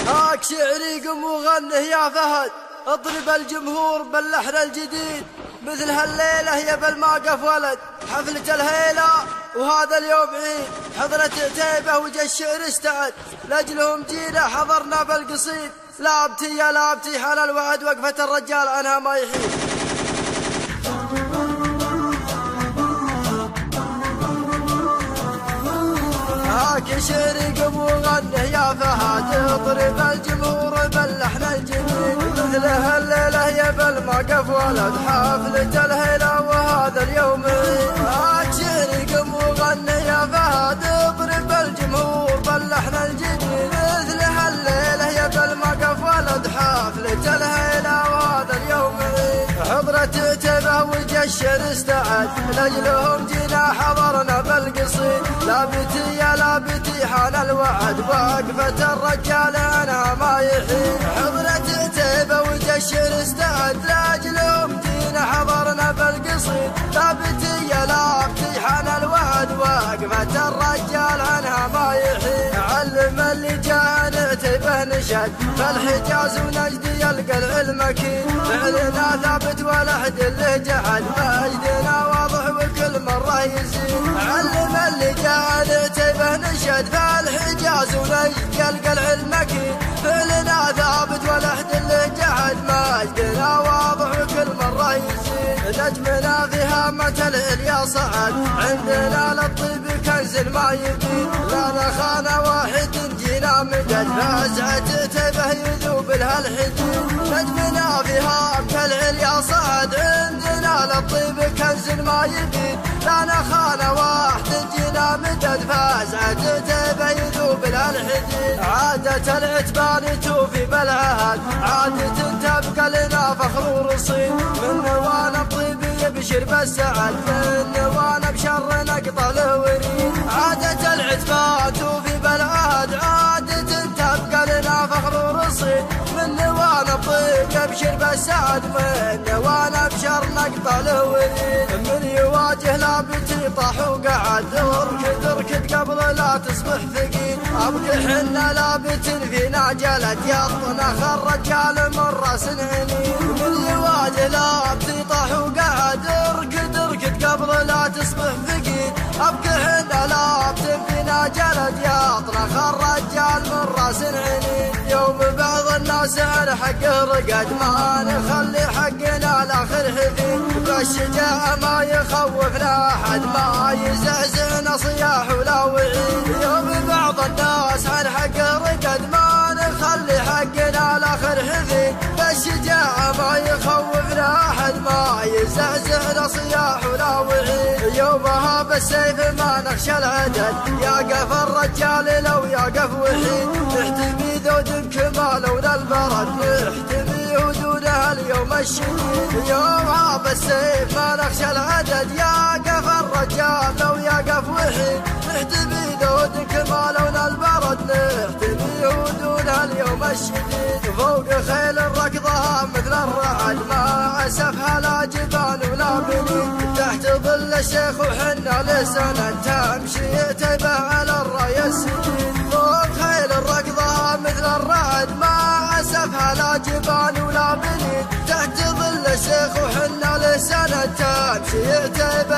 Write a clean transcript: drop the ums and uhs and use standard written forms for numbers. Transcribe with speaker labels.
Speaker 1: هاك شعري قم وغنه يا فهد، اضرب الجمهور باللحن الجديد. مثل هالليلة يا بالماقف ولد، حفلة الهيلة وهذا اليوم عيد. حضرت عتيبة وجا الشعر استعد، لاجلهم جينا حضرنا بالقصيد. لابتي يا لابتي حان الوعد، وقفة الرجال عنها ما يحيد. هاك شعري قم وغنه يا فهد، اضرب الجمهور باللحن الجديد. مثل هالليلة يا بالماقف ولد، حفلة الهيلة وهذا اليوم عيد. هاك شعري قم وغنه يا فهد، اضرب الجمهور باللحن الجديد. مثل هالليلة يا بالماقف ولد، حفلة الهيلة وهذا اليوم عيد. حضرت عتيبة وجا الشعر استعد، لاجلهم جينا حضرنا بالقصيد. لابتي يا لابتي حان الوعد، وقفة الرجال عنها ما يحيد. حضرت عتيبة وجا الشعر استعد، لاجلهم جينا حضرنا بالقصيد. لابتي يا لابتي حان الوعد، وقفة الرجال عنها ما يحيد. علم اللي جاء عتيبة نشد، فالحجاز ونجد يلقى العلم اكيد. فعلنا ثابت ولا حد له جحد، مجدنا واضح وكل مرة يزيد. علم اللي جاء عتيبة نشد، فالحجاز ونجد يلقى العلم اكيد. فعلنا ثابت ولا حد له جحد، مجدنا واضح وكل مرة يزيد. نجمنا في هامة العليا صعد، عندنا للطيب كنز ما يبيد. لا نخانا واحد جينا مدد، فازعة عتيبة يذوب لها الحديد. نجمنا في هامة العليا صعد، عندنا للطيب كنز ما يبيد. لا نخانا واحد جينا مدد، فازعة عتيبة يذوب لها الحديد. عادة العتبان توفي بالعهد، عادة تبقى لنا فخر ورصيد. من نوانا الطيب يبشر بالسعد، من نوانا بشر نقطع له وريد. عادة العتبان توفي بالعهد، عادة تبقى لنا فخر ورصيد. من نوانا الطيب يبشر بالسعد، من نوانا بشر نقطع له وريد. من يواجه لابتي طاح وقعد، اركد اركد قبل لا تصبح ثقيل. ابكي حنا لابت فينا جلد، يطنخ الرجال من راس عنيد. من يواجه لابتي طاح وقعد، اركد اركد قبل لا تصبح ثقيل. ابكي حنا لابت فينا جلد، يطنخ الرجال من راس عنيد. يوم بعض الناس على حقه رقد، ما نخلي حقنا لاخر حفيد. فالشجاعة ما يخوفنا احد، ما يزعزعنا صياح ولا وعيد. يوم بعض الناس على حقه رقد، ما نخلي حقنا لاخر حفيد. فالشجاعة ما يخوفنا احد، ما يزعزعنا صياح ولا وعيد. يومها بالسيف ما نخشى العدد، يقف الرجال لو يقف وحيد. نحتمي ذود كمال ولا البرد، نحتمي هدونها اليوم الشديد. يومها بالسيف ما نخشى العدد، يقف الرجال لو يقف وحيد. نحتمي ذود كمال ولا البرد، نحتمي هدونها اليوم الشديد. فوق خيل ركضها مثل الرعد، ما اسفها لا جبال ولا بنين. تحت ظل الشيخ وحنا لسنا تمشي عتيبة على الراية السديد. فوق خيل ركضها مثل الرعد، ما اسفها لا جبال ولا بنين. تحت ظل الشيخ وحنا لسنا تمشي عتيبة